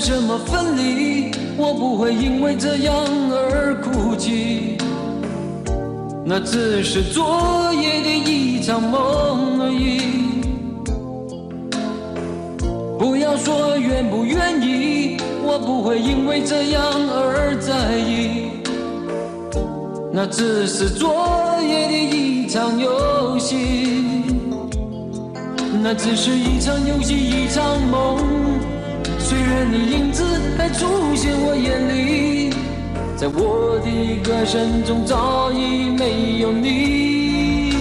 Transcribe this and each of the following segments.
什么分离，我不会因为这样而哭泣。那只是昨夜的一场梦而已。不要说愿不愿意，我不会因为这样而在意。那只是昨夜的一场游戏，那只是一场游戏，一场梦。虽然你影子还出现我眼里，在我的歌声中早已没有你。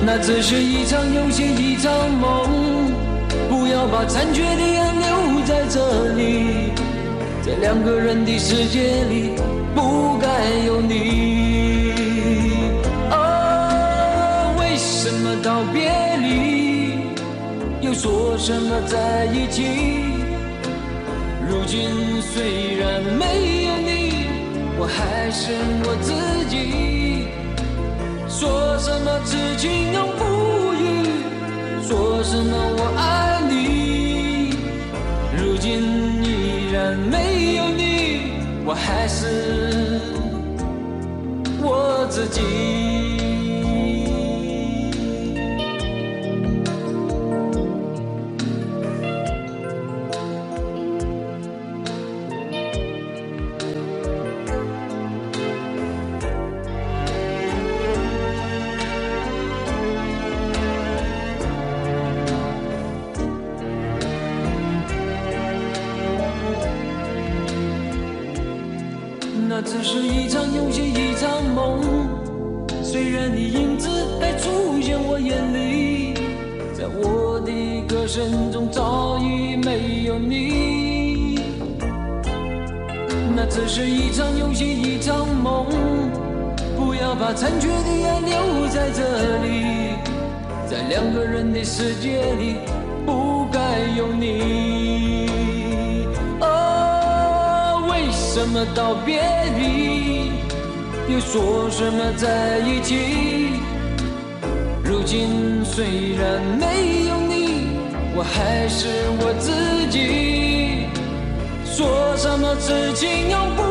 那只是一场游戏，一场梦。不要把残缺的爱留在这里，在两个人的世界里不该有你。为什么道别离，又说什么在一起？如今虽然没有你，我还是我自己。说什么痴情永不渝，说什么我爱你，如今依然没有你，我还是我自己。那只是一场游戏，一场梦。虽然你影子还出现我眼里，在我的歌声中早已没有你。那只是一场游戏，一场梦。不要把残缺的爱留在这里，在两个人的世界里不该有你。为什么道别离，又说什么在一起？如今虽然没有你，我还是我自己。说什么痴情永不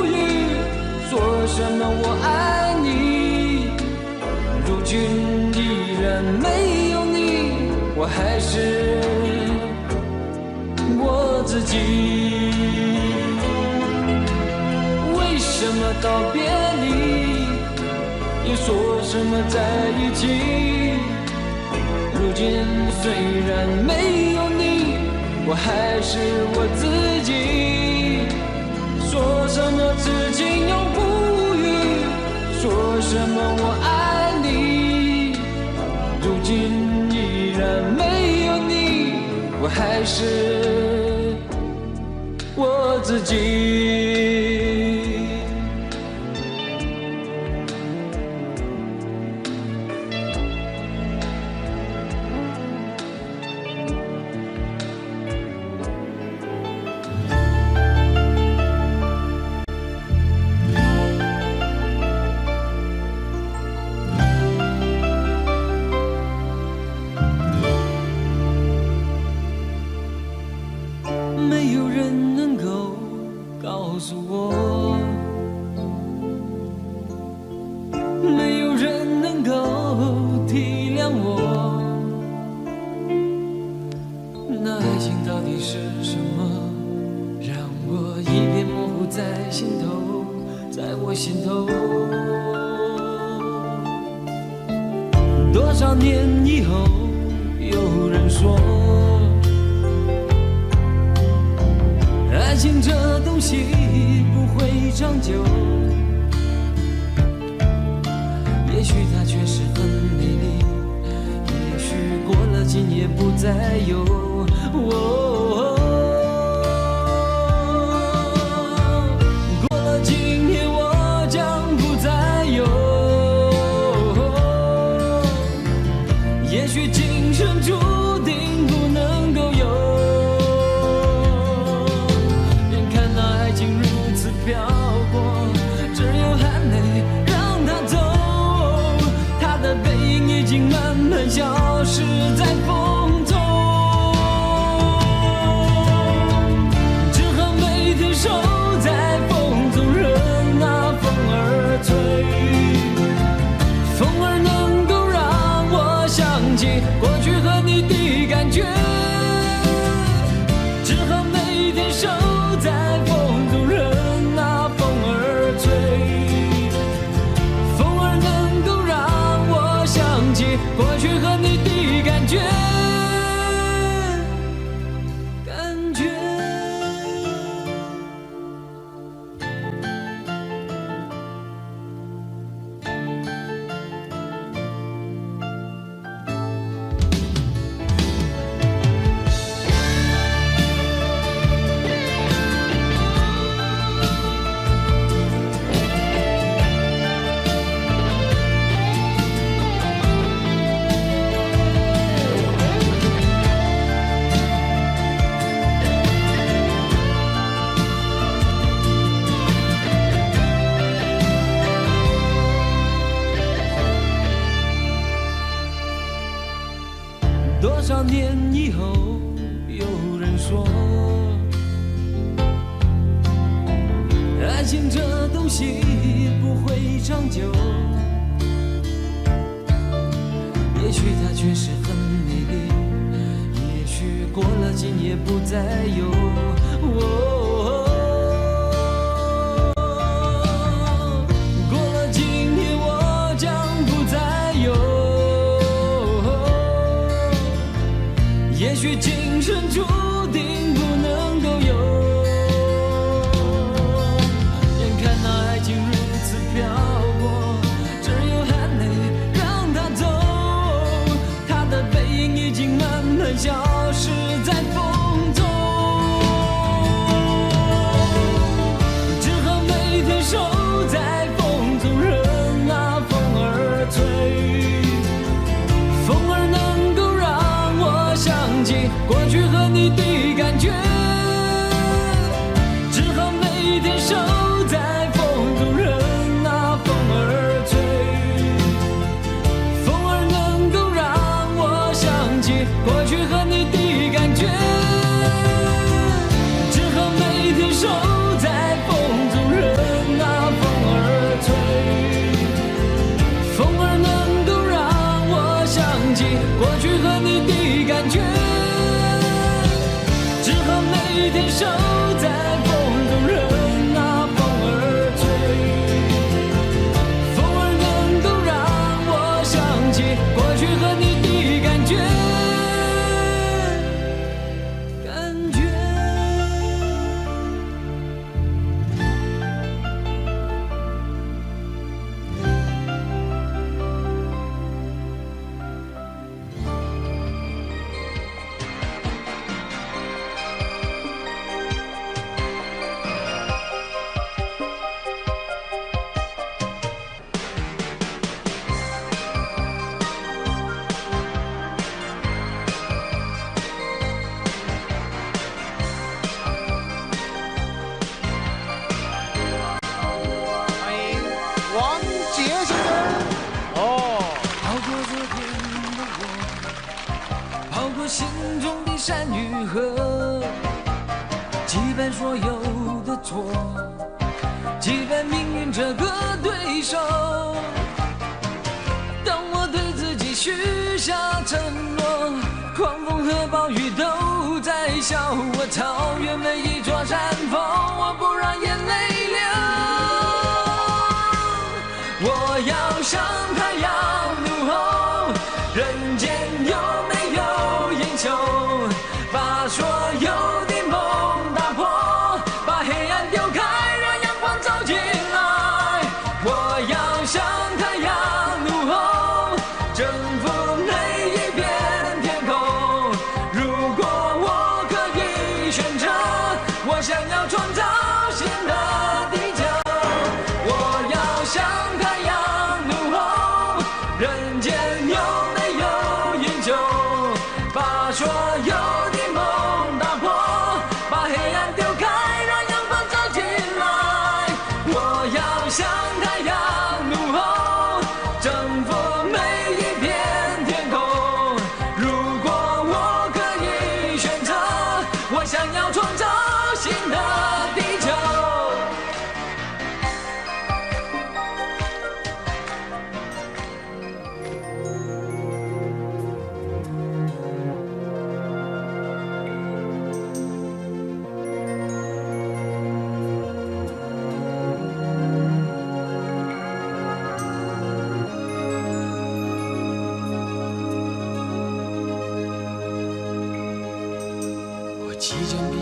渝，说什么我爱你，如今依然没有你，我还是我自己。为什么道别离，又说什么在一起？如今虽然没有你，我还是我自己。说什么痴情永不渝，说什么我爱你，如今依然没有你，我还是我自己。没有人能够告诉我，没有人能够体谅我，那爱情到底是什么，让我一片模糊在心头，在我心头。多少年以后，有人说爱情这东西不会长久，也许它确实很美丽，也许过了今夜不再有。过了今夜我将不再有，也许今生注定不能够有。飘过，只有含泪让它走，它的背影已经慢慢消失在风中。过去和你的感觉。多少年以后，有人说，爱情这东西不会长久。也许它确实很美丽，也许过了今夜不再有。过了今夜我将不再有。也许今生注定不能够有，眼看那爱情如此漂泊，只有含泪让它走，它的背影已经慢慢消失在风中，只好每天守在风中，任那风儿吹，风儿能够让我想起过去和你的感觉，只好每天守在风中，任那风儿吹，风儿能够让我想起过去和你的感觉，只好每天守在风中，任那风儿吹，风儿能够让我想起过去和你的感觉，只好每天守在风中，任那风儿吹，风儿能够让我想起过去和你的感觉，感觉。欢迎王杰先生。哦，跑过昨天的我，跑过心中的山与河，击败所有的错，击败命运这个对手。当我对自己许下承诺，狂风和暴雨都在笑我，超越每一座山峰，我不让眼泪流。我要像太阳怒吼，人间有没有英雄，把所有的梦打破，把黑暗丢开，让阳光照进来。我要像太阳怒吼，征服每一片天空。如果我可以选择，我想要创造新的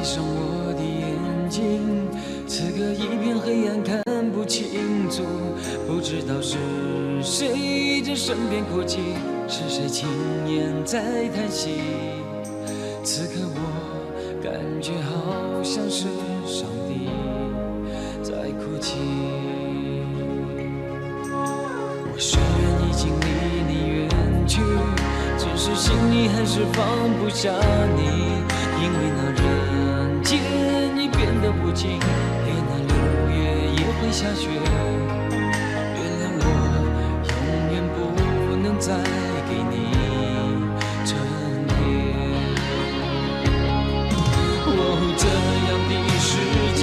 上我的眼睛，此刻一片黑暗，看不清楚，不知道是谁在身边哭泣，是谁轻言在叹息。此刻我感觉好像是上帝在哭泣。我虽然已经离你远去，只是心里还是放不下你，因为那人间已变得无情，连那6月也会下雪。原谅我永远不能再给你春天。哦，这样的世界，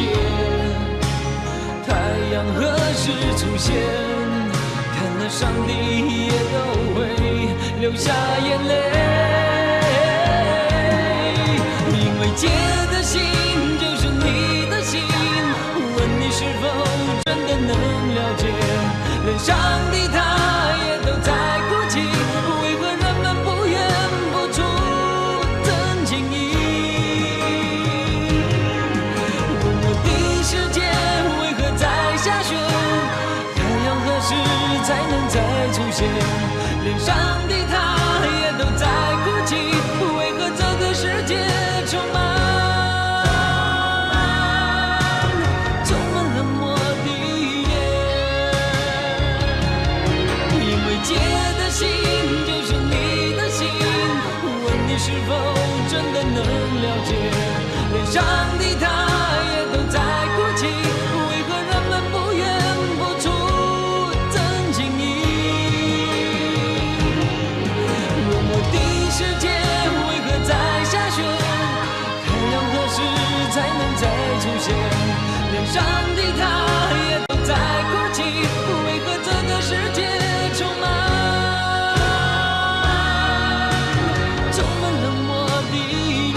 太阳何时出现？看了上帝也都会流下眼泪，因为结的心就是你的心，问你是否真的能了解，连上帝他也都在哭泣，为何人们不愿付出真情意？问我的世界为何在下雪？太阳何时才能再出现？连上帝他也都在哭泣，为何这个世界充满冷漠的眼？因为结的心就是你的心，问你是否真的能了解？连上帝他也都在哭泣，为何人们不愿付出真情意？问我的世界为何在下雪？太阳何时才能再出现？连上帝他也都在哭泣，为何这个世界充满冷漠的眼？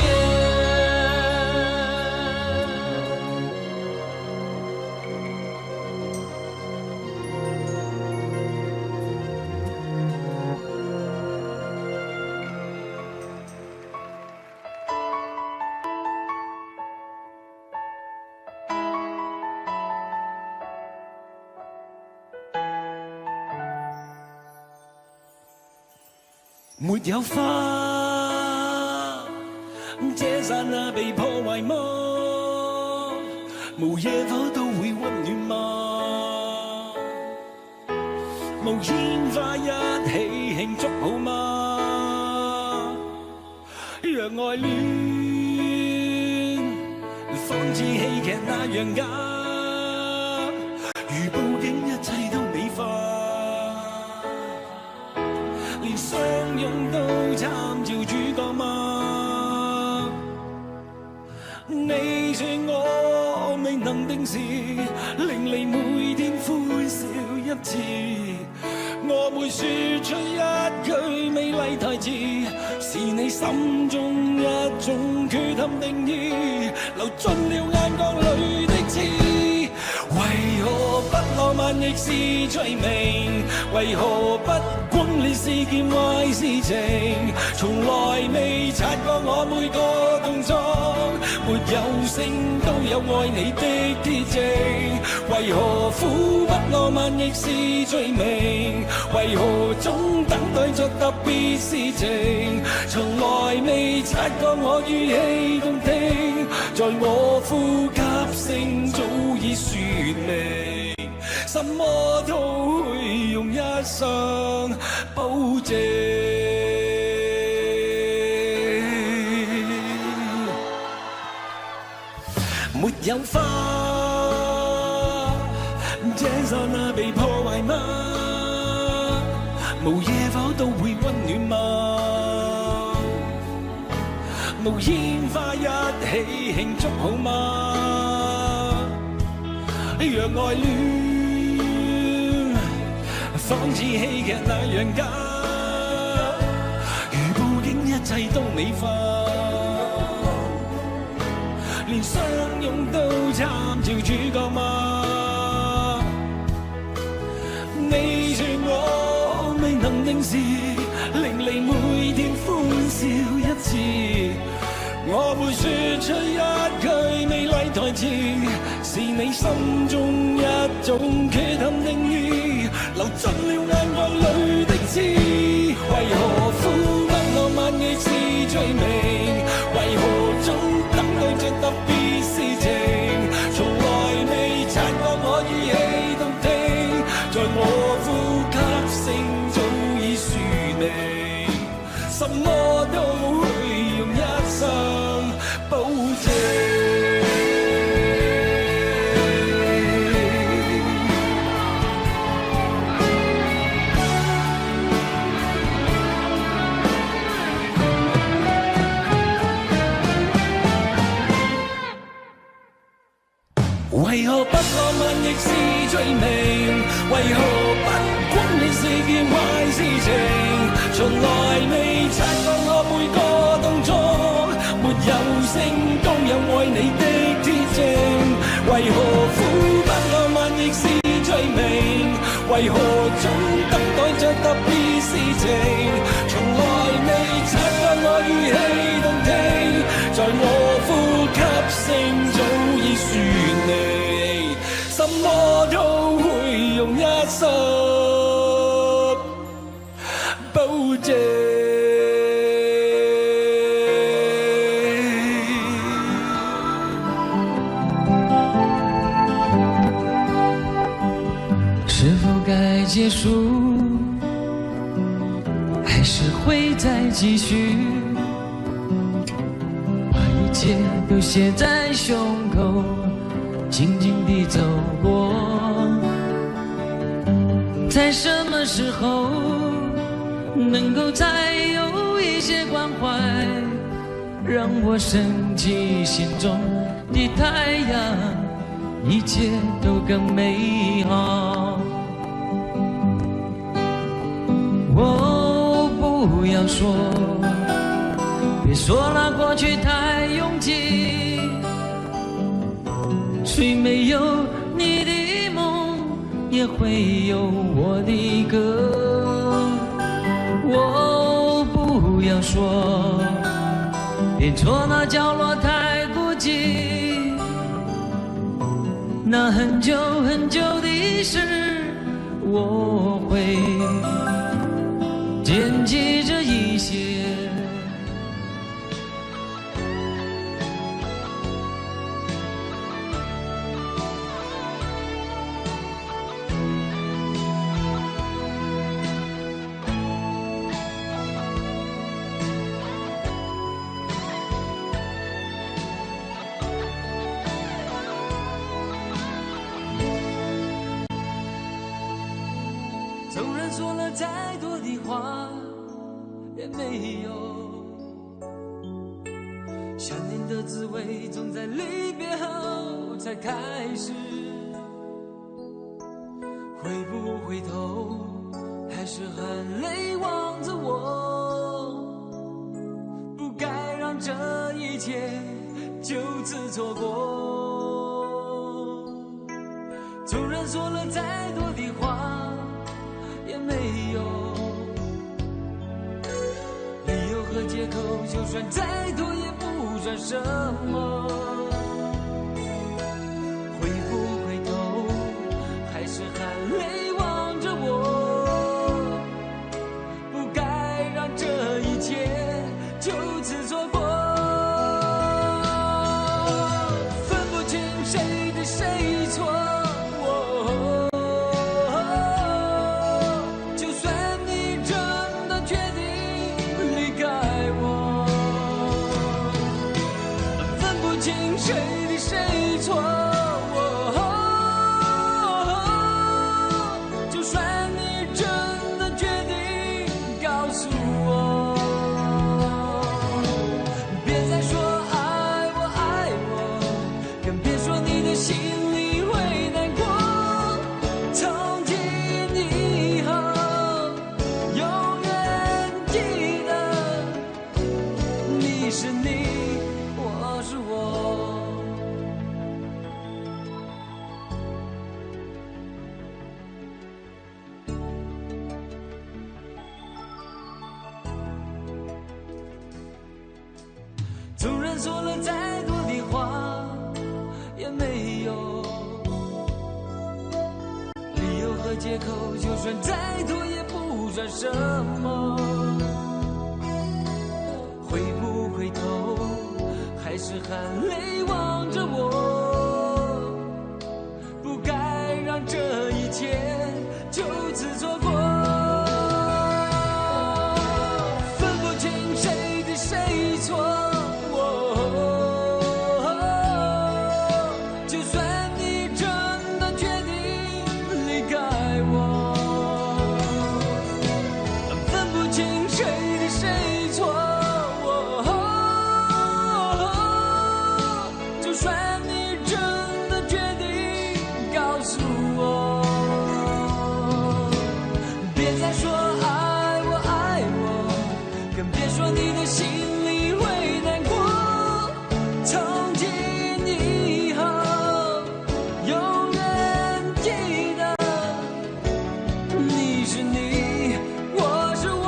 沒有花，這剎那被破壞嗎？無野火都會溫暖嗎？無煙花一起慶祝好嗎？若愛戀仿似戲劇那樣假，如報警一切都美化。相擁都參照主角嗎？你說我未能定時，令你每天歡笑一次。我會說出一句美麗台詞，是你心中一種缺陷定義，流進了眼角裏的刺。為何不浪漫亦是罪名？為何不轟烈是件壞事情？從來未察覺我每個動作，沒有聲都有愛你的鐵證。為何苦不浪漫亦是罪名？為何總等待着特別事情？從來未察覺我語氣動聽，在我呼吸聲早已說明，什麼都會用一生保證。沒有花，這剎那被破壞嗎？無野火都會溫暖嗎？無煙花一起慶祝好嗎？若愛戀仿似戲劇那樣假，如報警一切都美化，連相擁都參照主角嗎？你說我未能定時，令你每天歡笑一次。我會說出一句美麗台詞，是你心中一種缺陷定義，流進了眼角裏的刺。為何呼不浪漫亦是罪名？為何總等待着特別事情？從來未察覺我語氣動聽，在我呼吸聲早已說明，什麼都會用一生保證。為何不浪漫亦是罪名？為何不轟烈是件壞事情？從來未察覺我每個動作沒有聲都有愛你的天性。為何呼不浪漫亦是罪名？為何總等待着特別事情？從來未察覺我語氣動聽，在我呼吸聲早已說你，什麼都會用一生保證。是否該結束，還是會再繼續？把一切都寫在胸口，靜靜地走過。在什麼時候能夠再有一些關懷，讓我升起心中的太陽，一切都更美好。哦，不要說，別說那過去太擁擠，雖沒有你的夢，也會有我的歌。哦，不要說，別說那角落太孤寂，那很久很久的事，我會惦記着一些。纵然說了再多的話也沒有，想念的滋味總在離別後才開始。回不回頭，還是含淚望着我，不該讓這一切就此錯過。縱然說了再多的話也沒有理由和借口，就算再多也不算什麼。回不回頭，還是含淚望着我，不該讓這一切就此錯過。分不清誰對誰錯，誰说了再多的话也没有理由和借口，就算再多也不算什么。回不回头，还是含泪望着我，不该让这一切就此错过。分不清谁对谁错，就算你真的决定离开我，分不清谁对谁错，就算你真的决定告诉我，别再说爱我爱我，更别说你的心里会难过。从今以后永远记得，你是你，我是我。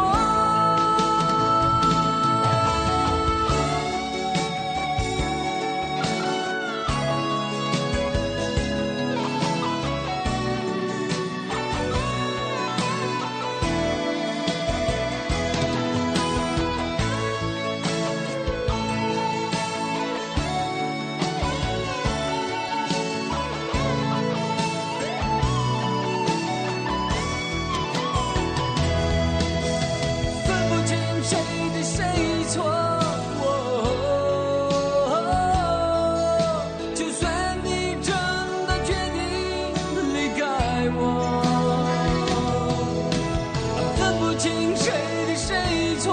分不清谁对谁错，就算你真的决定离开我，分不清谁对谁错，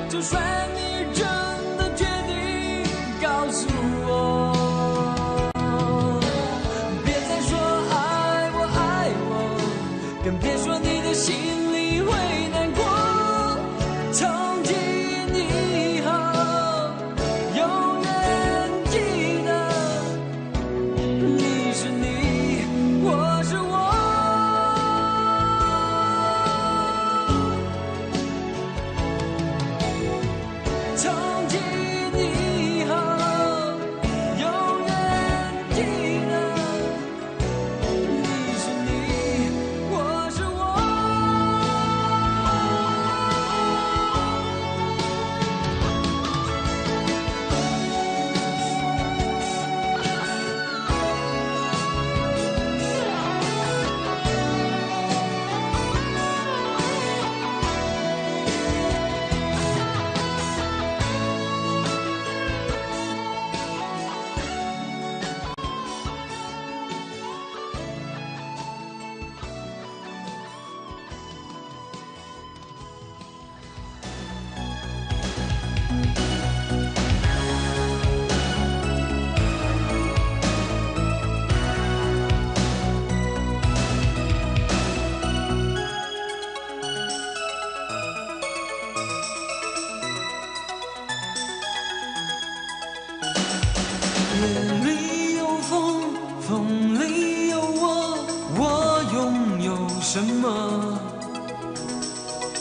就算你真的决定告诉我，别再说爱我爱我，更别说你的心里会难过。从今以后永远记得，你是你，我是我。从今以后永远记得，你是你，我是我。夜里有风，风里有我，我拥有什么？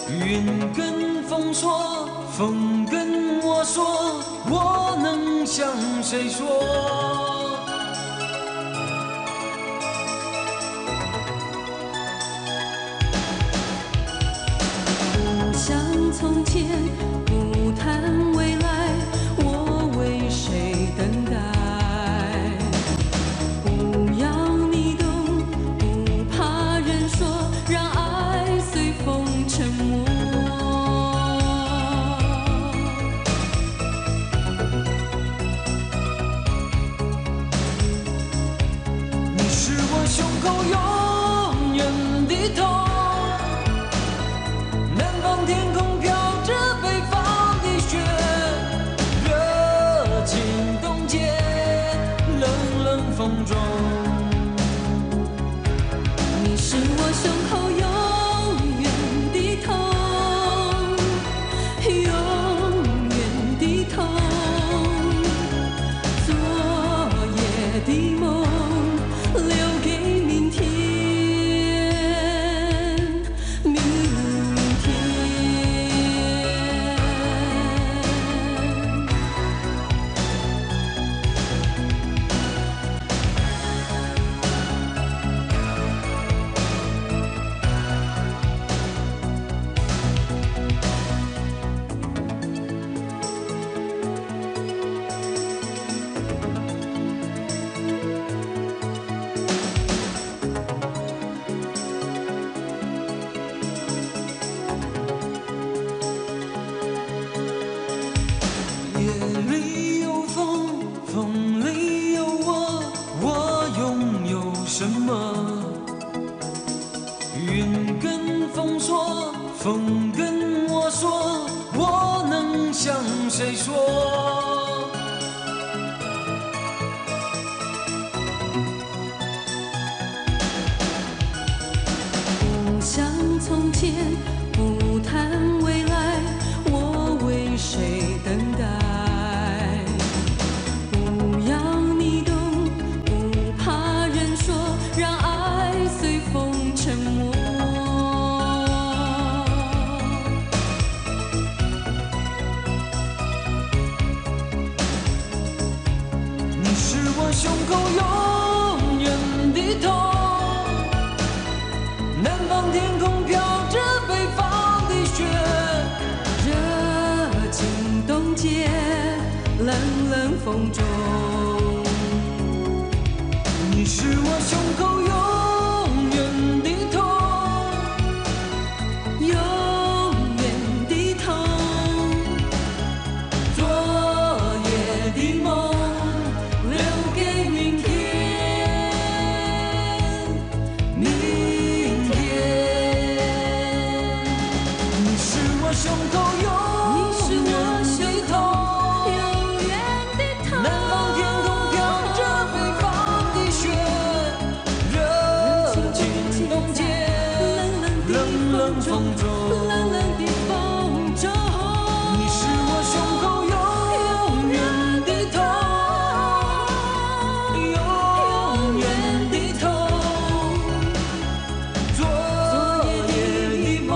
云跟风说，风跟我说，我能向谁说？不像从前，不谈未来，我为谁等待？不要你懂，不怕人说，让爱随风沉没。你是我胸口永远的痛，南方天空飘着北方的雪，热情冻结冷冷风中。你是我胸口永远的痛，永远的痛，昨夜的梦留给明天，明天。谁说？不想从前，不谈未来，我为谁等待？不要你懂，不怕人说，让爱随风沉没。你是我胸口永远的痛。南方天空飘着北方的雪，热情冻结冷冷风中。你是我胸口永远的痛，永远的痛，昨夜的梦留给明天。胸口永远的痛，永远的痛。南方天空飘着北方的雪，热情冻结冷冷风中。冷冷的风中，你是我胸口永远的痛，永远的痛。昨夜的梦。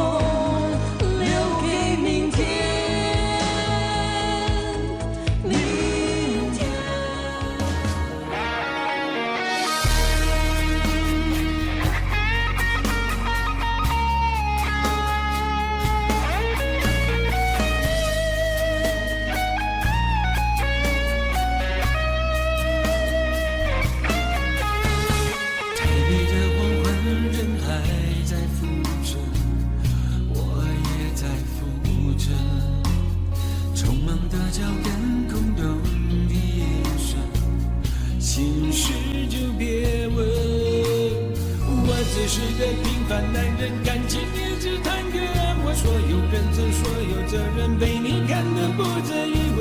只是个平凡男人，感情一直谈个安稳。所有认真，所有责任，被你看得不值一问。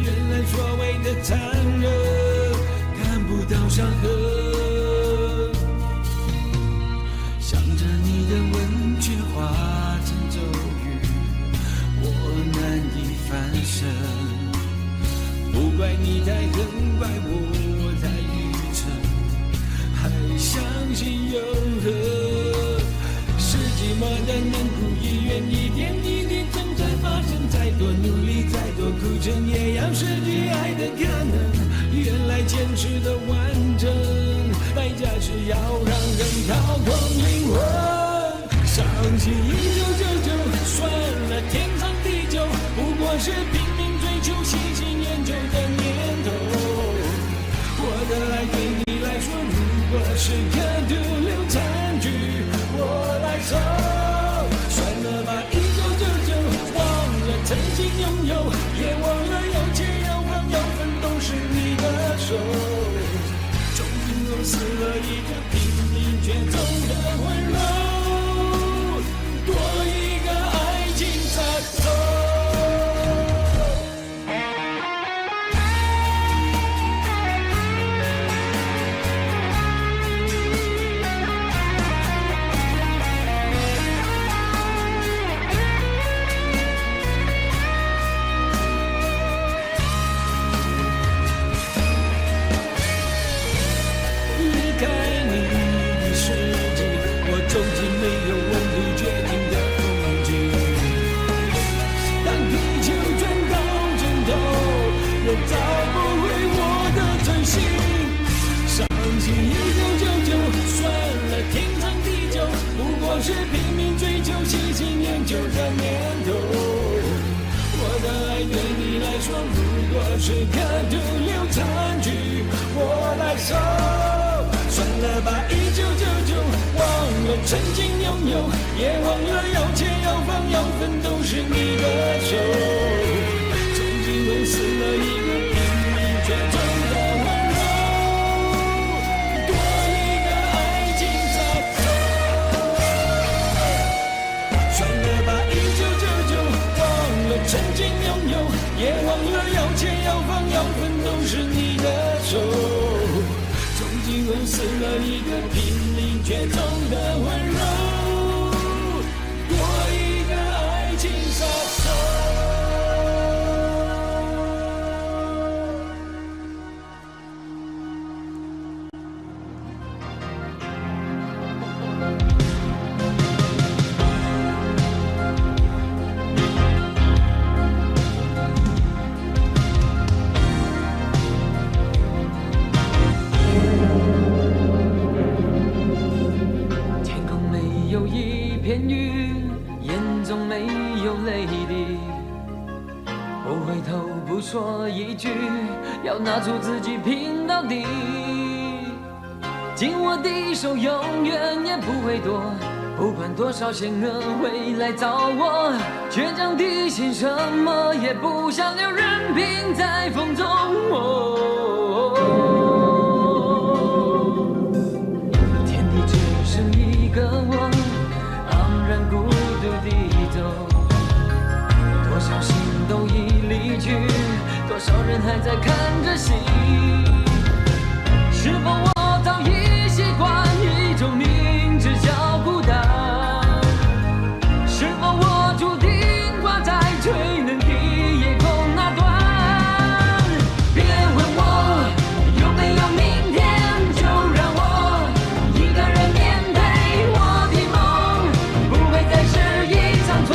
原来所谓的残忍，看不到伤痕。想着你的吻，却化成咒语，我难以翻身。不怪你太狠，怪我太愚蠢。还相信永恒，世纪末的冷酷医院，一点一滴正在发生。再多努力，再多苦撑，也要失去爱的可能。原来坚持的完整，代价是要让人掏空灵魂。伤心1999，算了天长地久，不过是拼命追求、细心研究的念头。我的爱对你来说，如果是个毒瘤残局，我来收。算了吧，1999，忘了曾经拥有，也忘了有钱有房有份都是你的手。终于弄死了一个拼命却走的温柔，多一个爱情在走。终极没有温度决定的风景，当地球转到尽头，也找不回我的真心。伤心1999，算了天长地久，不过是拼命追求、细心研究的念头。我的爱对你来说，如果是个毒瘤残局，我来收。算了吧，1999，忘了曾经拥有，也忘了有钱有房有份都是你的手。终于弄死了一个拼命却走的温柔，多一个爱情在走。算了吧，1999，忘了曾经拥有，也忘失了一个拼命绝种的温柔，多一个爱情杀手。说一句，要拿出自己拼到底。紧握的手永远也不会躲，不管多少险恶会来找我。倔强的心，什么也不想留，任凭在风中。天地只剩一个我，昂然孤独地走，多少心都已离去。多少人还在看着戏？是否我早已习惯一种明知叫孤单？是否我注定挂在吹冷的夜空那端？别问我有没有明天，就让我一个人面对我的梦，不会再是一场错。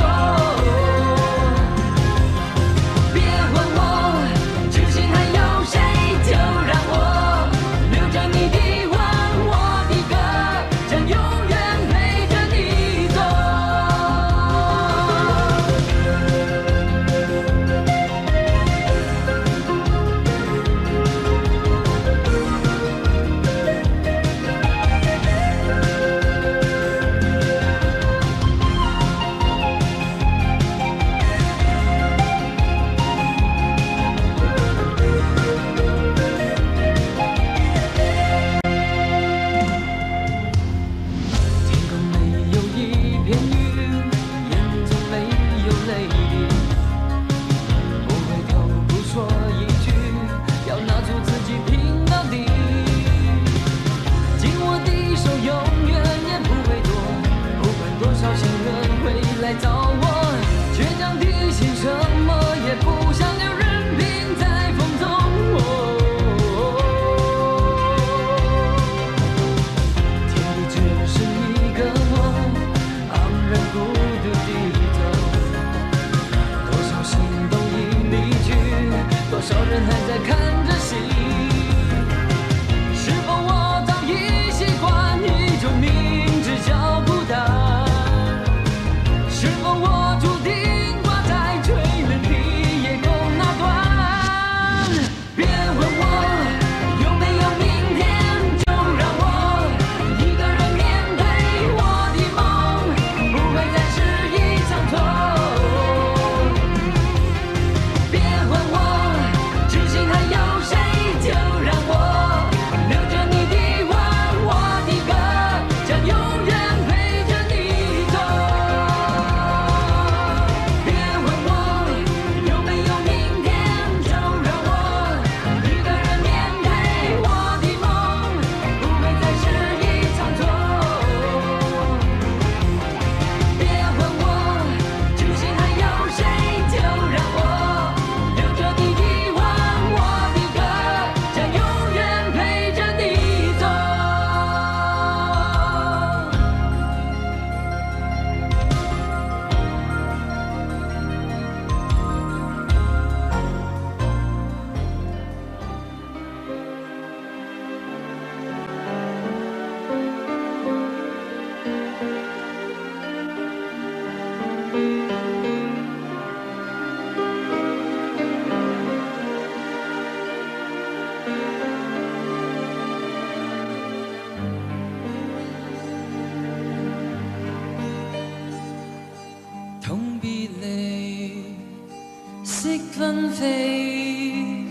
纷飞，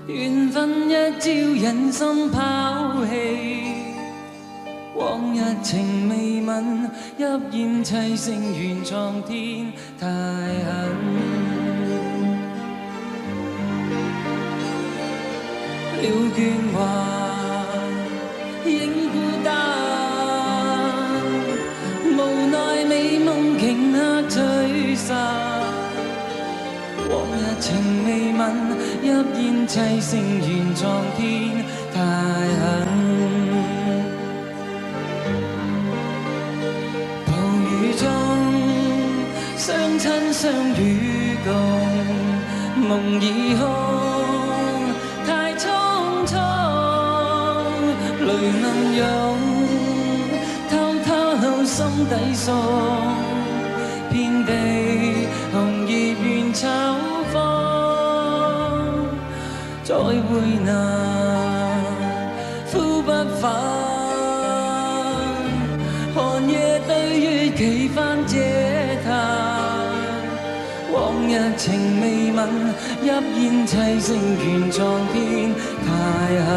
緣分一朝忍心拋棄，往日情未泯，泣煙凄聲怨蒼天太狠。了倦話，情未吻，一煙砌成原狀天，太狠。暴雨中，相親相與共，夢已空，太匆匆，淚能湧，偷偷心底訴，遍地紅葉緣秋風，再會難，呼不返，寒夜對月企翻這壇，往日情未泯，一煙砌成原狀天，太狠。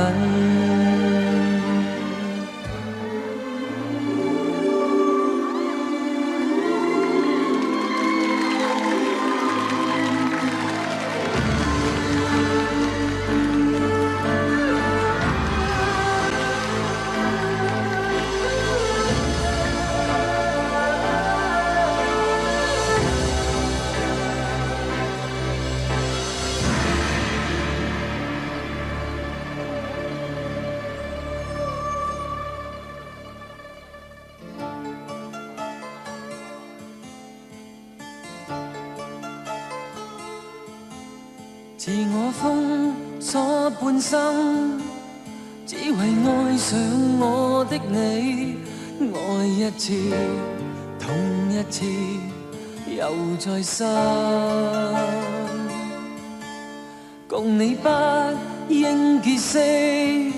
自我封鎖半生，只為愛上我的你，愛一次，痛一次，又再生。共你不應結識，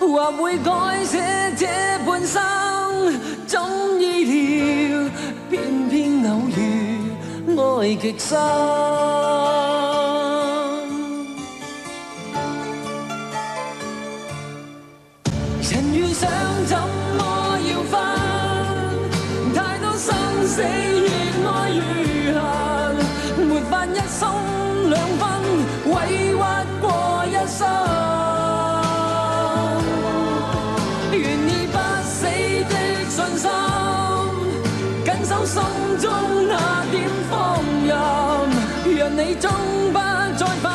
或會改寫這半生，怎意料偏偏偶遇愛極深。人遇上怎麼要分？太多生死越愛越恨，沒法一心兩分，委屈過一生。願意不死的信心，緊守心中那點放任，讓你終不再返，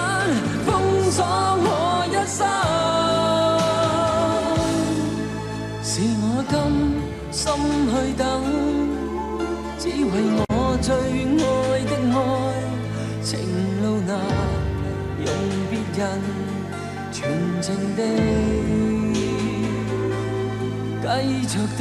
封鎖我一生。是我甘心去等，只為我最愛的愛，情路難用別人全情地繼續等。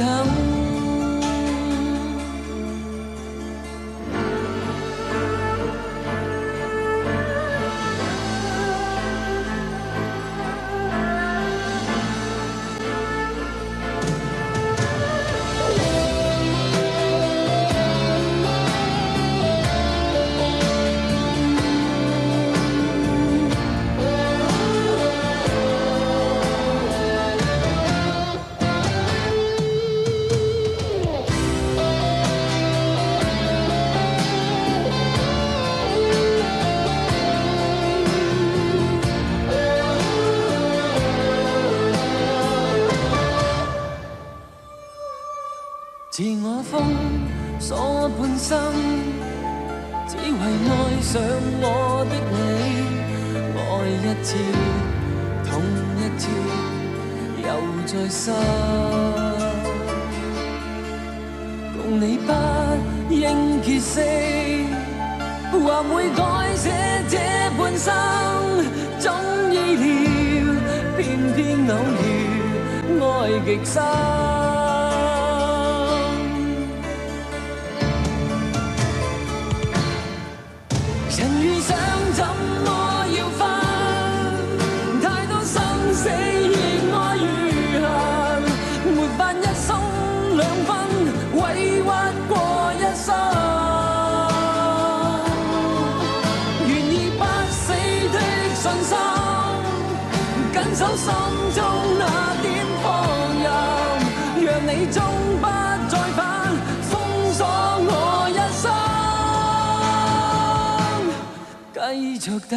自我封鎖半生，只為愛上我的你，愛一次，痛一次，又再生。共你不應結識，或會改寫這半生，怎意料偏偏偶遇愛極深。人遇上怎麼要分？太多生死越愛越恨，沒法一心兩分，委屈過一生。願意不死的信心，緊守心中那點放任，讓你終不再返，封鎖我一生。繼續等。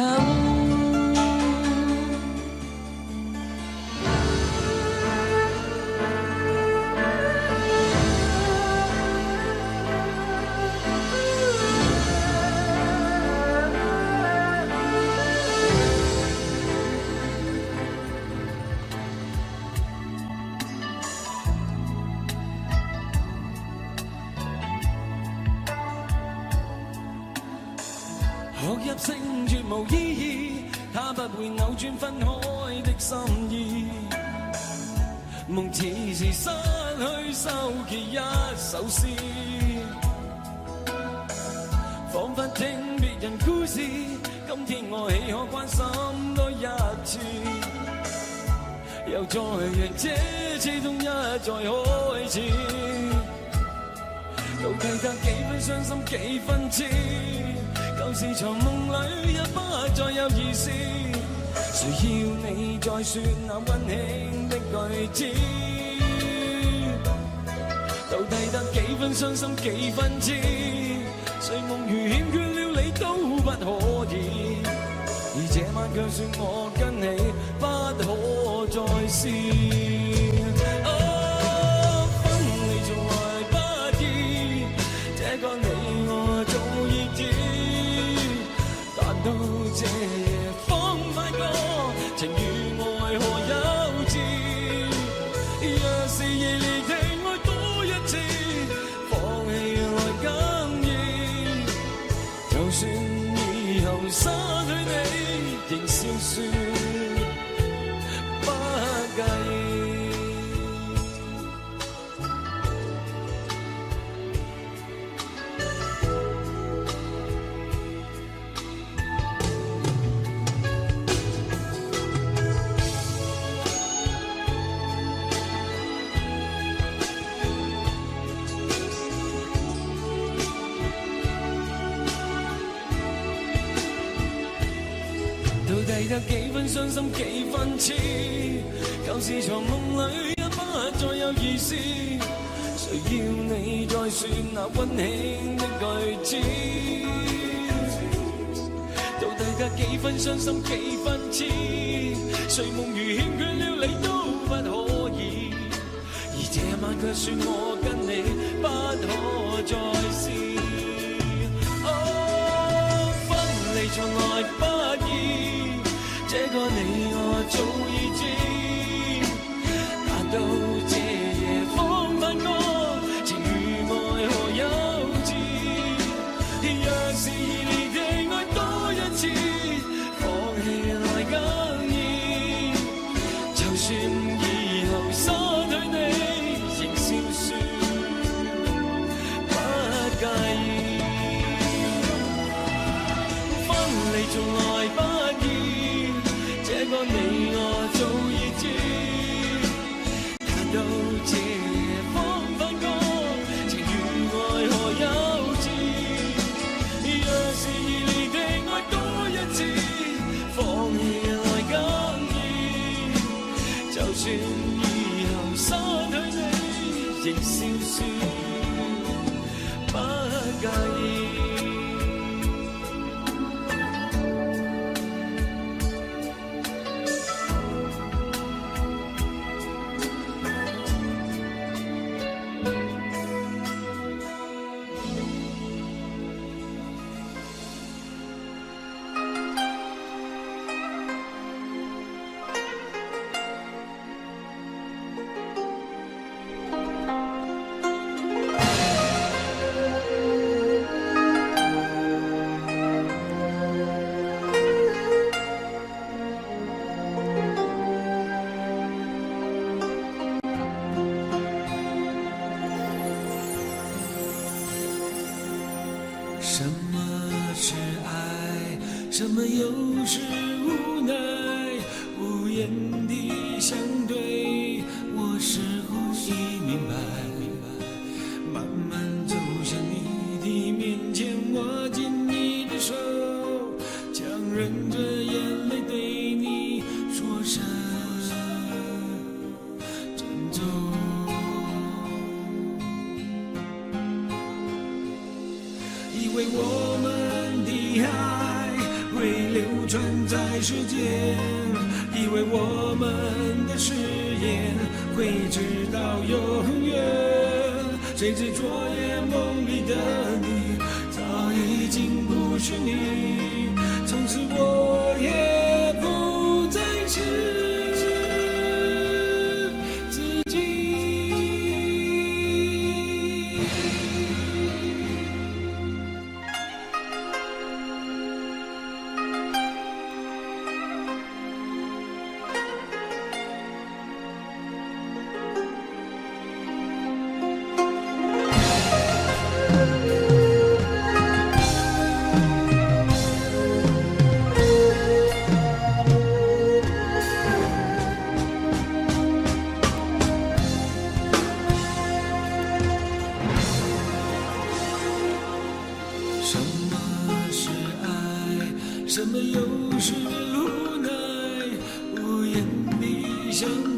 性絕無意義，它不會扭轉分開的心意。夢似是失去收結一首詩，彷彿聽別人故事，今天我豈可關心多一次？又再讓這次痛一再開始，到底得幾分傷心幾分痴？舊時藏夢裏也不再有意思，誰要你再說那溫馨的句子？到底得幾分傷心幾分痴？睡夢如欠缺了你都不可以，而這晚卻說我跟你不可再試。分離從來不易，這個你我早已知，但到這夜方發覺情與愛何幼稚。若是熱烈地愛多一次，放棄來更易，就算以後失去你，仍笑說不介意。到底得幾分傷心幾分痴？舊時藏夢裏也不再有意思，誰要你再說那溫馨的句子？到底得幾分傷心幾分痴？睡夢如欠缺了你都不可以，而這晚卻說我跟你不可再試。分離從來不易，這個你我早已知，但到這夜方發覺情與愛何幼稚。若是熱烈地愛多一次，放棄來更易，就算以後失去你，仍笑說不介意。分離從來不易，這個你我早已知，但到這夜方發覺情與愛何幼稚。若是熱烈地愛多一次，放棄來更易，就算以後失去你，仍笑說不介意。什麼是愛？什麼又是無奈？無言的相對，我似乎已明白。慢慢走向你的面前，握緊你的手，強忍着眼淚對你說聲珍重。以為我們的愛會流傳在世間，以為我們的誓言會直到永遠，誰知昨夜夢裡的你早已經不是你，從此我也不再是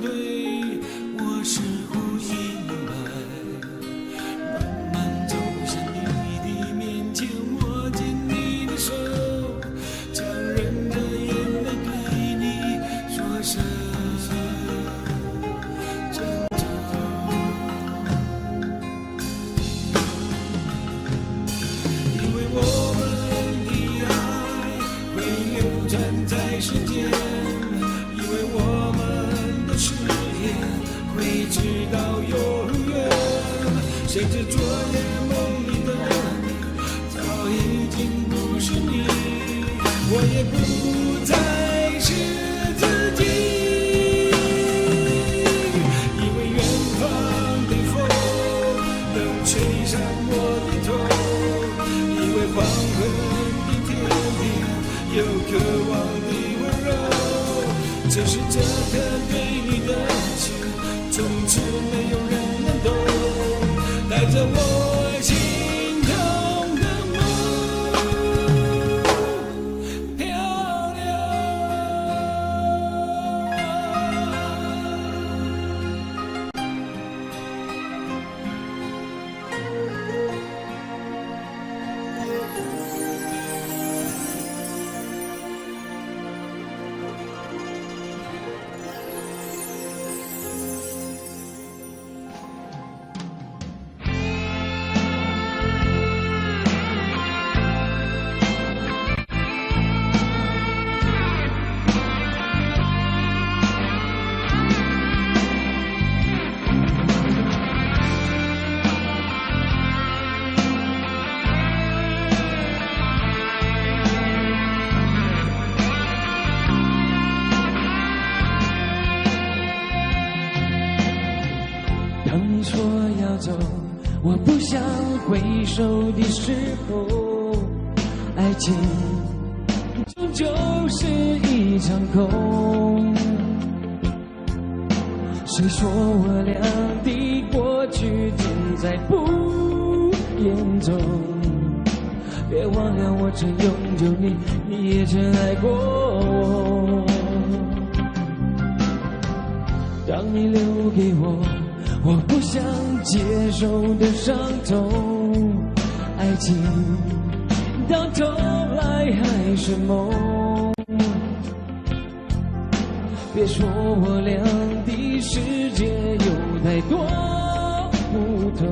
对，我似乎已明白。慢慢走向你的面前，握紧你的手，强忍着眼泪对你说声珍重。因为我们的爱会流传在世间，因为我们的誓言会直到永远，谁知昨夜梦里的你早已经不是你，我也不再是自己。因为远方的风能吹上我的头，因为黄昏的天边有渴望的温柔，这是这颗对你的情，从此没有人能懂，带着我心中的梦漂流。当你说要走，我不想回首的时候，爱情终究是一场空。谁说我俩的过去正在不言中？别忘了我曾拥有你，你也曾爱过我。当你留给我我不想接受的伤痛，爱情到头来还是梦。别说我俩的世界有太多不同，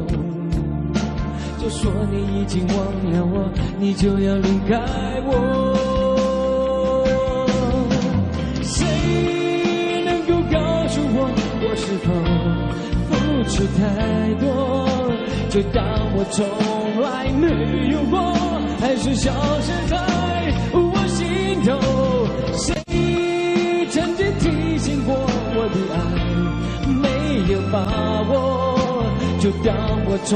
就说你已经忘了我，你就要离开我。谁能够告诉我，我是否付出太多，就当我从来没有过，还是消失在我心头。谁曾经提醒过我的爱没有把握，就当我从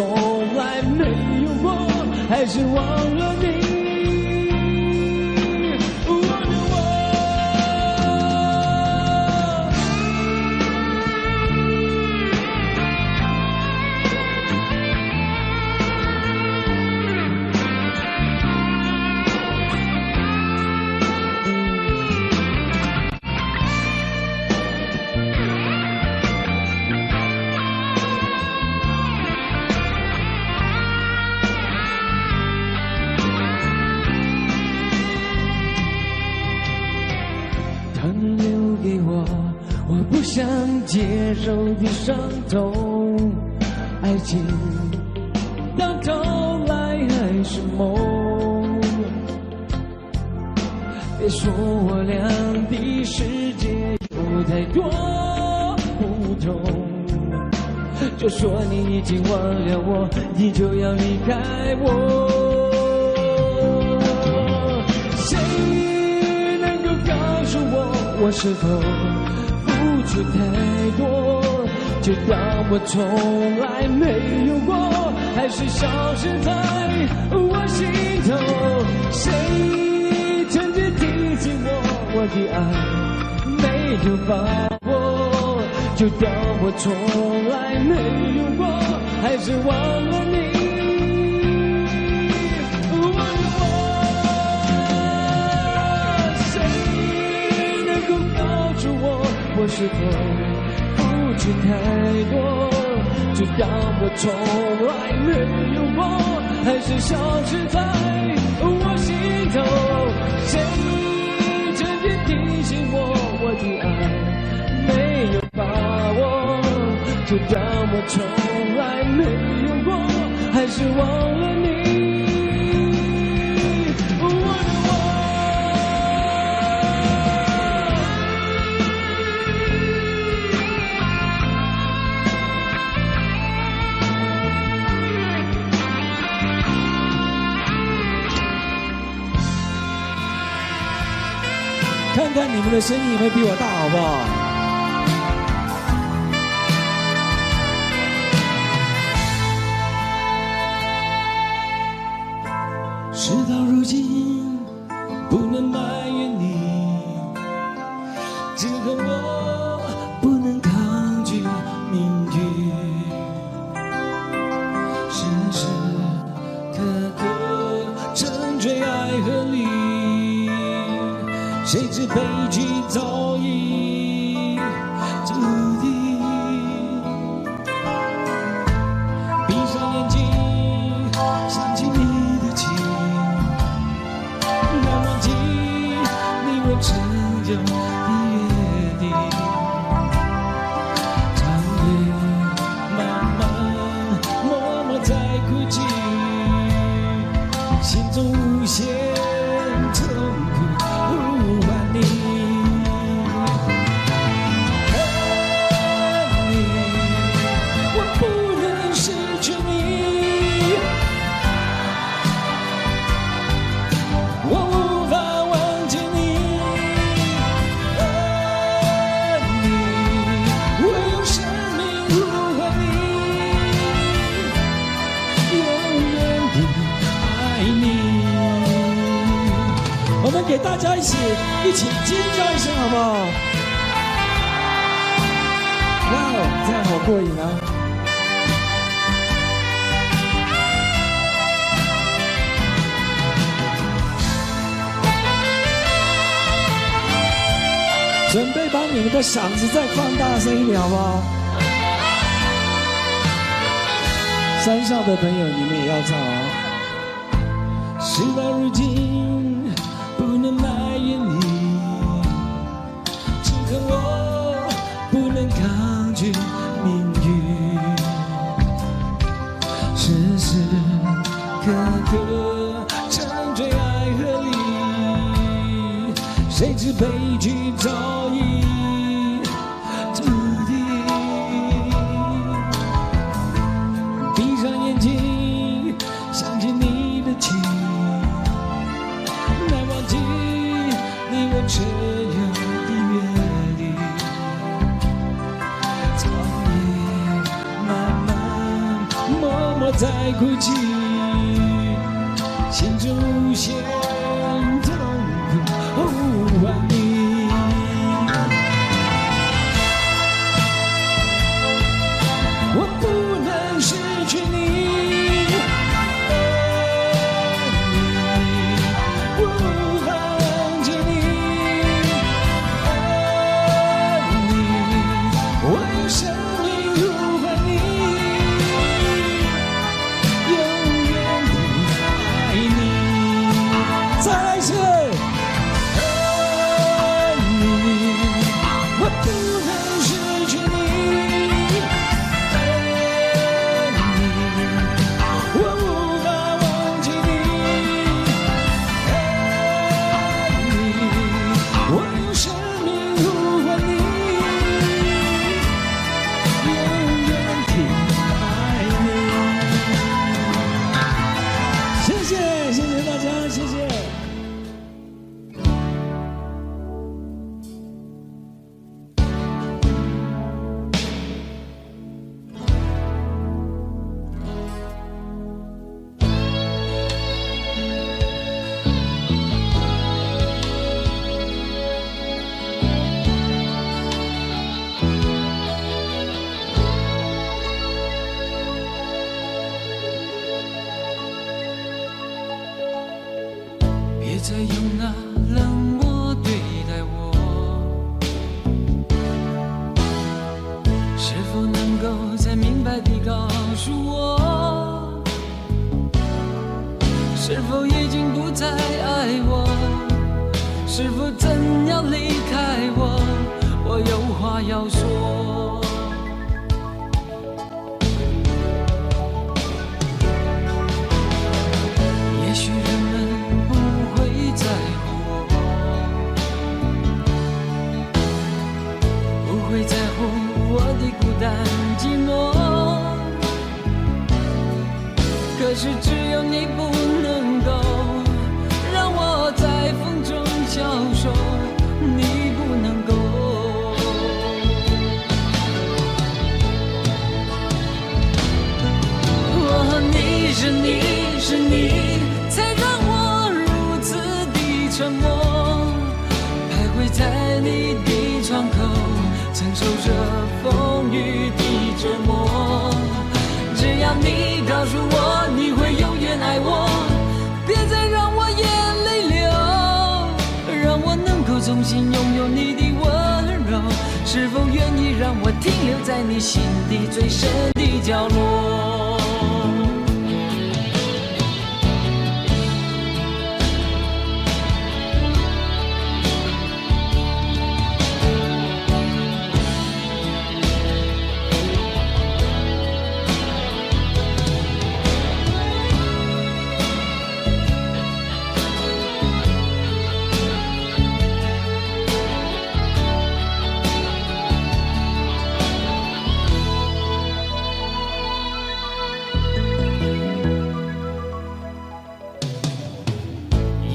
来没有过，还是忘了你。当留给我不想接受的伤痛，爱情到头来还是梦。别说我俩的世界有太多不同，就说你已经忘了我，你就要离开我。谁能够告诉我是否付出太多，就当我从来没有过，还是消失在我心头。谁曾经提醒我的爱没有把握，就当我从来没有过，还是忘了你。谁能够告诉我是否去太多，就当我从来没有过，还是消失在我心头。谁曾经提醒我，我的爱没有把握，就当我从来没有过，还是忘了你。看看你们的声音有没有比我大，好不好？事到如今，不能埋怨你，只恨我不能抗拒命运，时时刻刻沉醉爱河里。谁知悲剧早已注定，闭上眼睛想起你的情，难忘记你我曾经的约定，长夜漫漫默默在哭泣，心中无限痛苦给大家一起尖叫一声，好不好？哇，这样好过瘾啊！准备把你们的嗓子再放大声一点，好不好？山上的朋友，你们也要唱啊！事到如今。不能埋怨你，只恨我不能抗拒命运，时时刻刻沉醉爱河里，谁知悲剧早已注定。闭上眼睛，想起你的情。这样的约定，长夜漫漫默默在哭泣，心中无限痛苦无完你。我不能失去你。是否能够再明白地告诉我，是否已经不再爱我，是否真要离开我，我有话要说。也许人们不会在乎我，不会在乎我的孤单寂寞，可是只有你不能够让我在风中消瘦，你不能够。哦，你是你，才让我如此的沉默，徘徊在你的窗口，承受着风雨的折磨。只要你告诉我你会永远爱我，别再让我眼泪流，让我能够重新拥有你的温柔。是否愿意让我停留在你心底最深的角落？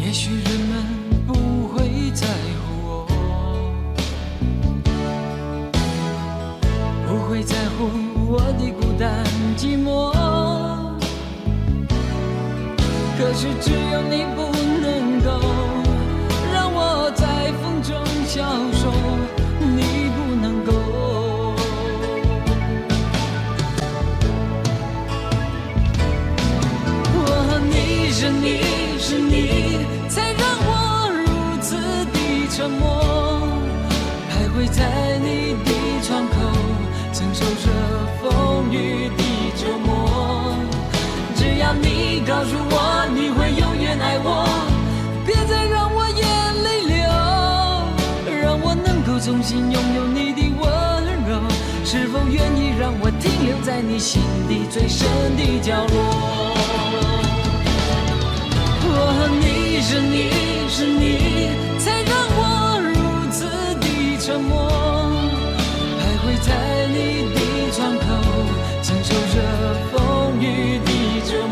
也许人们不会在乎我，不会在乎我的孤单寂寞，可是只有你不能够让我在风中消瘦，你不能够。哦，你是你，才让我如此的沉默，徘徊在你的窗口，承受着风雨的折磨。只要你告诉我你会永远爱我，别再让我眼泪流，让我能够重新拥有你的温柔。是否愿意让我停留在你心底最深的角落？哦，你是你，才让我如此的沉默，徘徊在你的窗口，承受着风雨的折磨。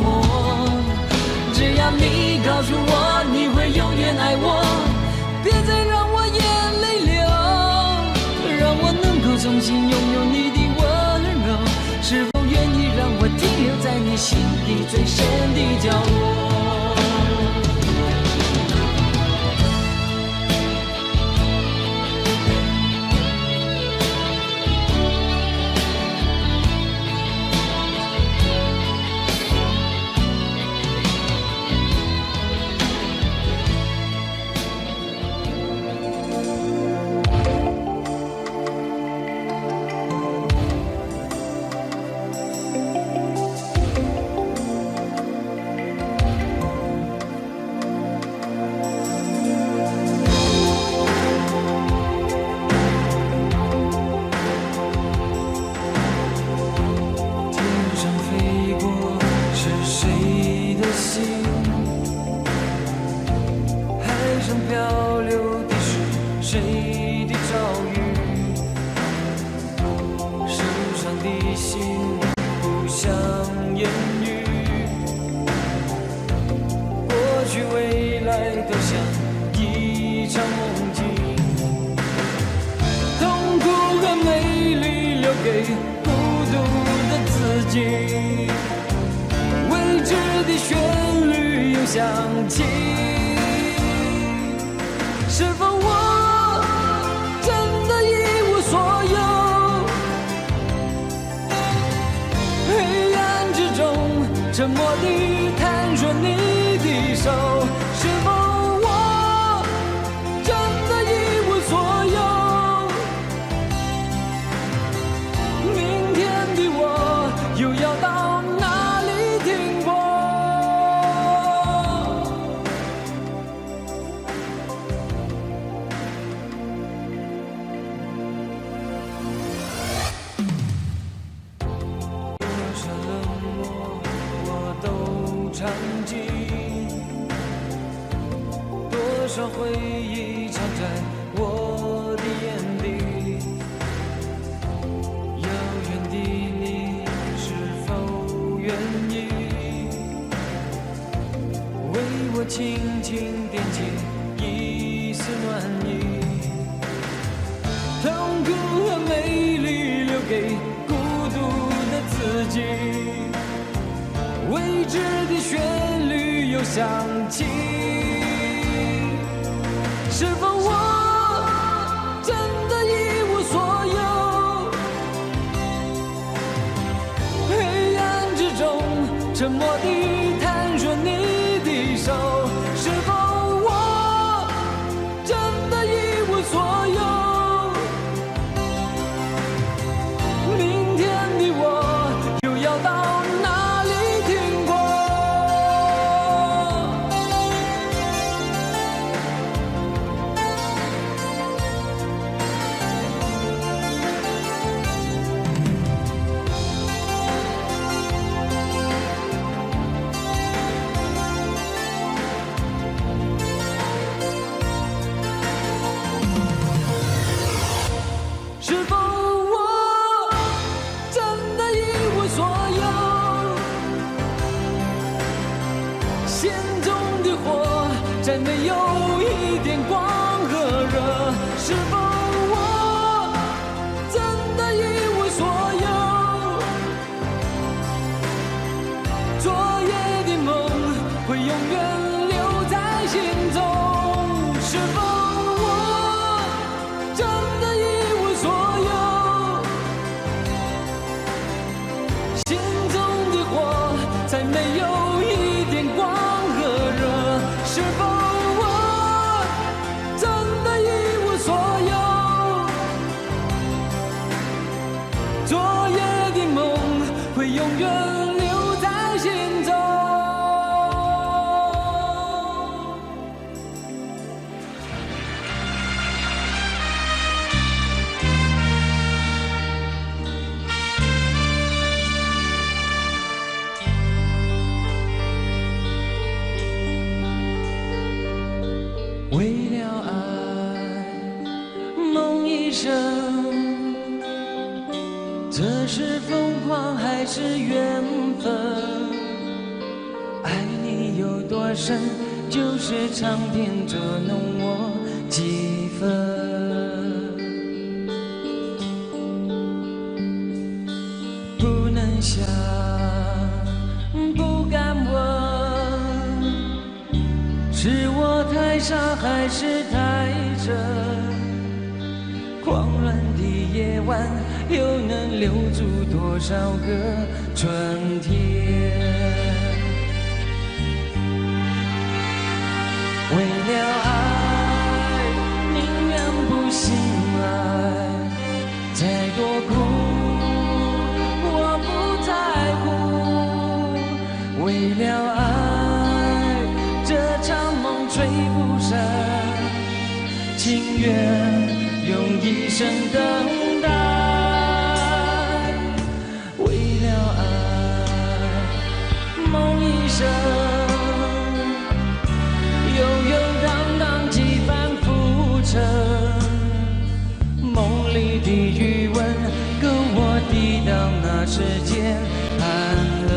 只要你告诉我你会永远爱我，别再让我眼泪流，让我能够重新拥有你的温柔。是否愿意让我停留在你心底最深的角落？漂流的是谁的遭遇？受伤的心不想言语，过去未来都像一场梦境，痛苦和美丽留给孤独的自己，未知的旋律又响起。是否我真的一无所有？黑暗之中，沉默地探索你的手。是否我真的一无所有？想起，是否我真的一无所有？黑暗之中，沉默地探索你的手，是否我真的一无所有？明天的我又要到哪里停泊？是否我真的一无所有？心中的火再没有一点光和热，是否我真的一无所有？昨夜的梦会永远留在心中，是否我真的一无所有？心中的火再没有一点光和热，是否我真的一无所有？昨夜的梦会永远留在心中。为了爱，梦一生，这是疯狂还是缘分？爱你有多深，就是苍天捉弄我几分。不能想，不敢问，是我太傻还是太真？狂乱的夜晚，又能留住多少个春天？为了爱，宁愿不醒来，再多苦我不在乎。为了爱，这场梦吹不散，情愿用一生等待。为了爱，梦一生，悠悠荡荡几番浮沉。梦里的余温够我抵挡那世间寒冷。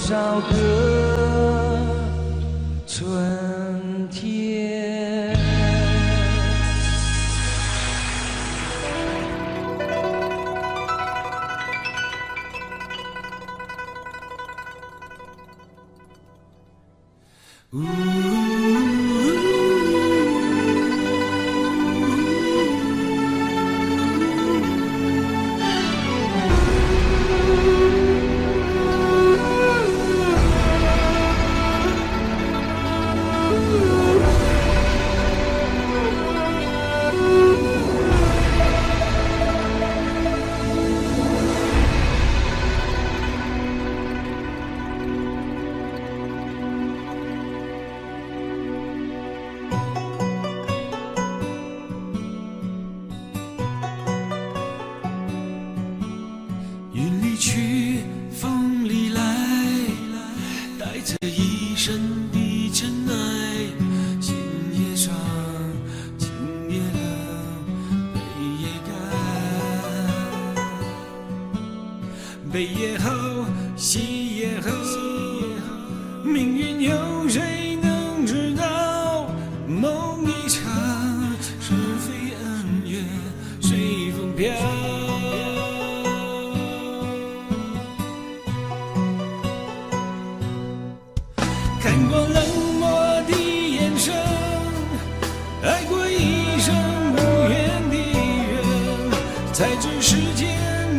少个春天。夕夜后，命运有谁能知道？梦一场，是非恩怨随风飘。看过冷漠的眼神，爱过一生无缘的人，才知世间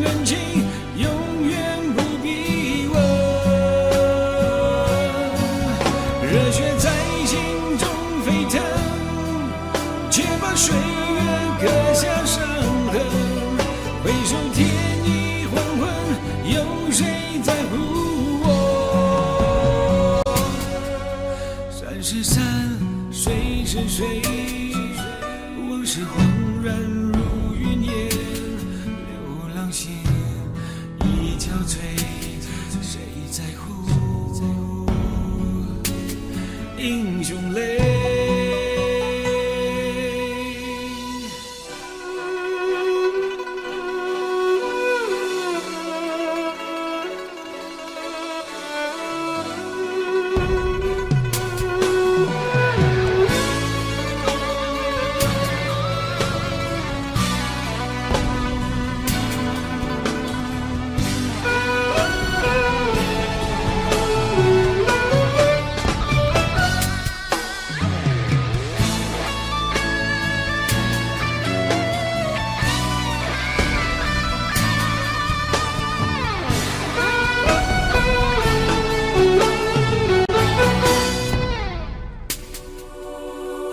人情永远不必问。热血在心中沸腾，却把岁月刻下伤痕。回首天已黄昏，有谁在乎我？33岁是谁？往事恍然如云烟，流浪心已憔悴，谁在乎英雄泪？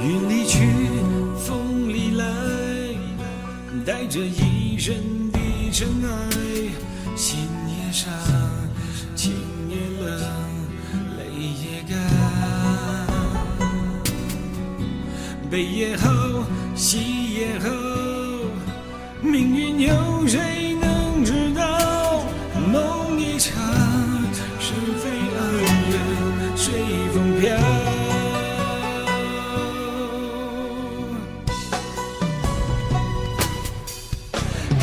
云里去，风里来，带着一身的尘埃。心也伤，情也冷，泪也干。悲也好，喜也好，命运有谁能知道？梦一场，是非恩怨随风飘。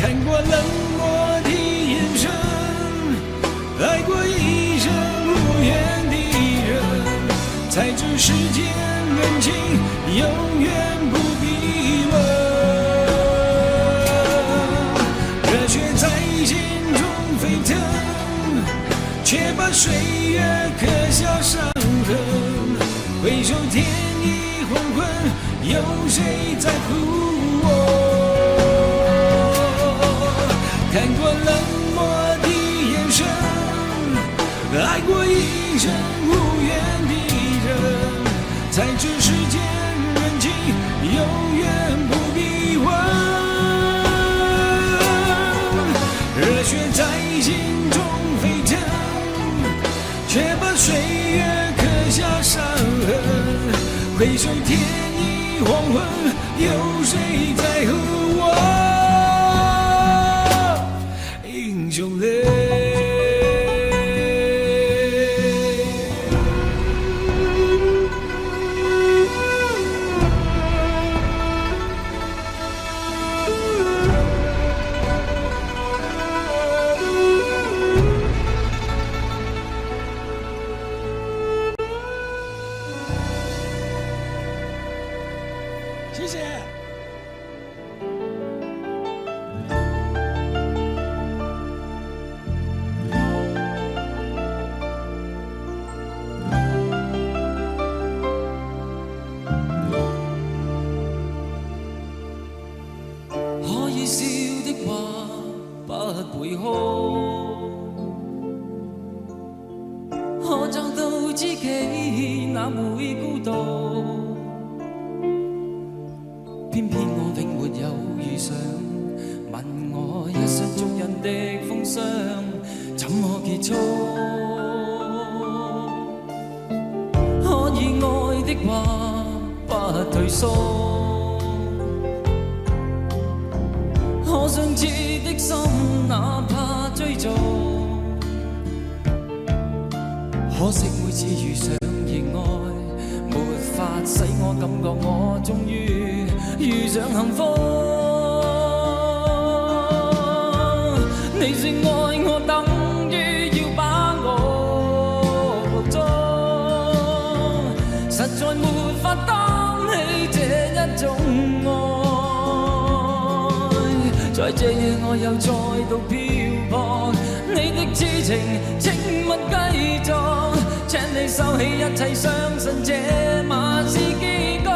看过冷漠的眼神，爱过一生无缘的人，才知世间人情永远不必问。热血在心中沸腾，却把岁月刻下伤痕。回首天已黄昏，有谁在乎我？看过冷漠的眼神，爱过一生无缘的人，才知世间人情永远不必问。热血在心中沸腾，却把岁月刻下伤痕。回首天已黄昏，有谁在乎我？英雄泪。谢谢。可以笑的話不會哭，可找到知己那會孤獨。偏偏我並沒有遇上，問我一生足印的風霜怎麼結束？可以愛的話不退縮。可想知的心，哪怕追逐。可惜每次遇上意外，沒法使我感覺我終於遇上幸福。你說愛我等於要把这夜我又再度漂泊，你的痴情请勿继续，请你收起一切，相信这晚是结局。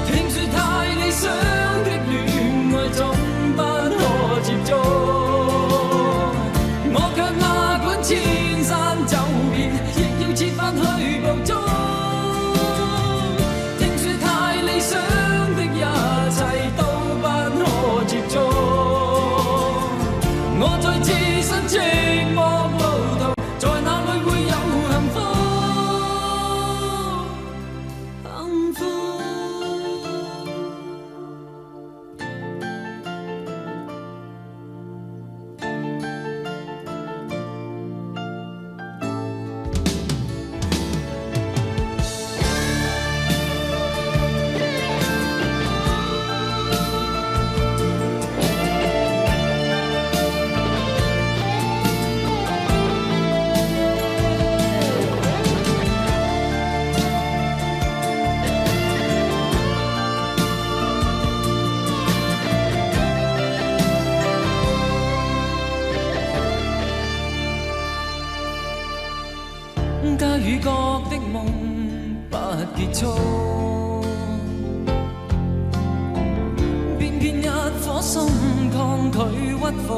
听说太理想的恋爱总不可接觸，我卻哪管千山走遍，亦要設法去捕捉。聽說太理想的一切都不可接觸，我在自身寂寞路途，在哪裏會有幸福？幸福。家與國的夢不結束，偏偏一顆心抗拒屈服，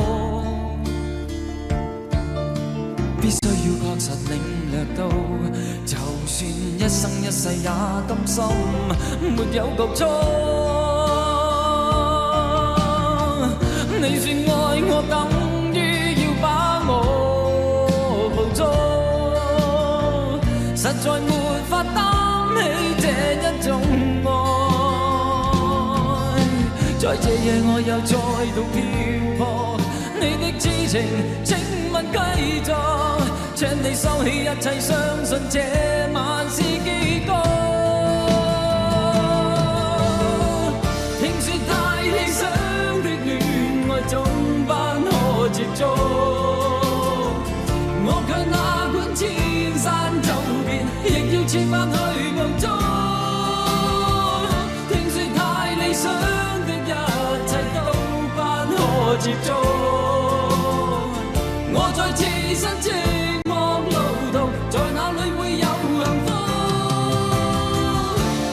必須要確實領略到，就算一生一世也甘心沒有局促。你說愛我等於要把我捕捉，實在沒法擔起這一種愛，在這夜我又再度漂泊，你的痴情請勿繼續，請你收起一切，相信這晚是結局。聽說太理想的戀愛總不可接觸，我卻哪管千山走遍，亦要設法去捕捉。聽說太理想的一切都不可接觸，我在自身寂寞路途，在哪裏會有幸福？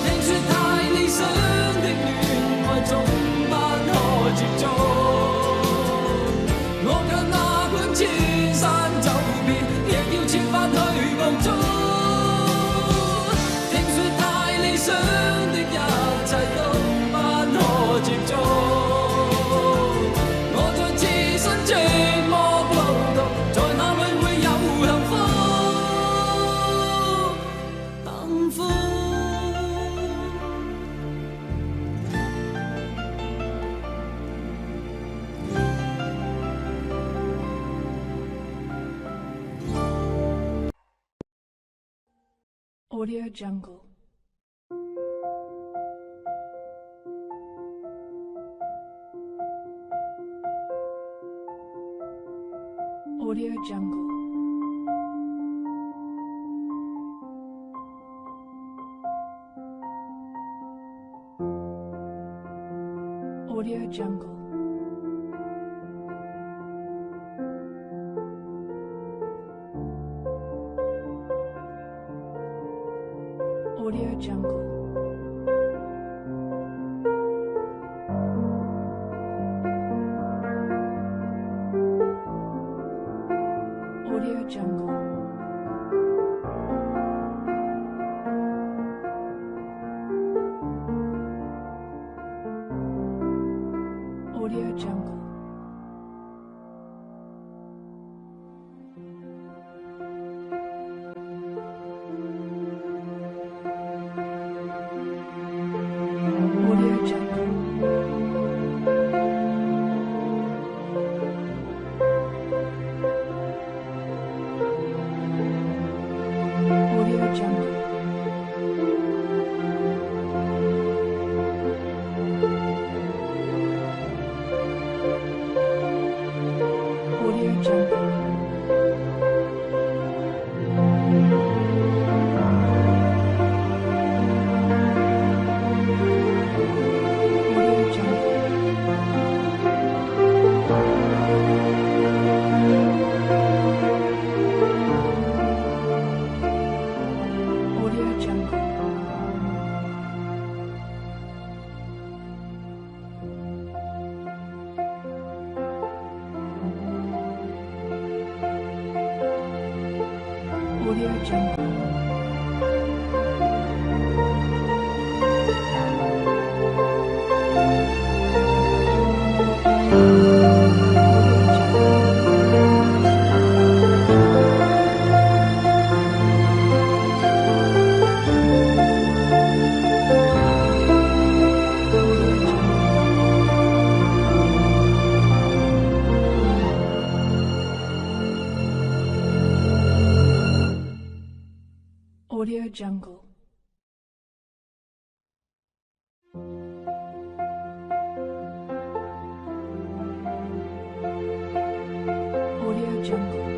聽說太理想的戀愛總不可接觸，我卻哪管千山走遍，亦要設法去捕捉。聽說太理想的一切都不可接觸，我在自身寂寞路途，在哪裏會有幸福？幸福。Audio Jungle. Audio Jungle. Audio Jungle. Audio Jungle. Audio Jungle. Audio Jungle. Audio Jungle. Audio Jungle. Audio Jungle.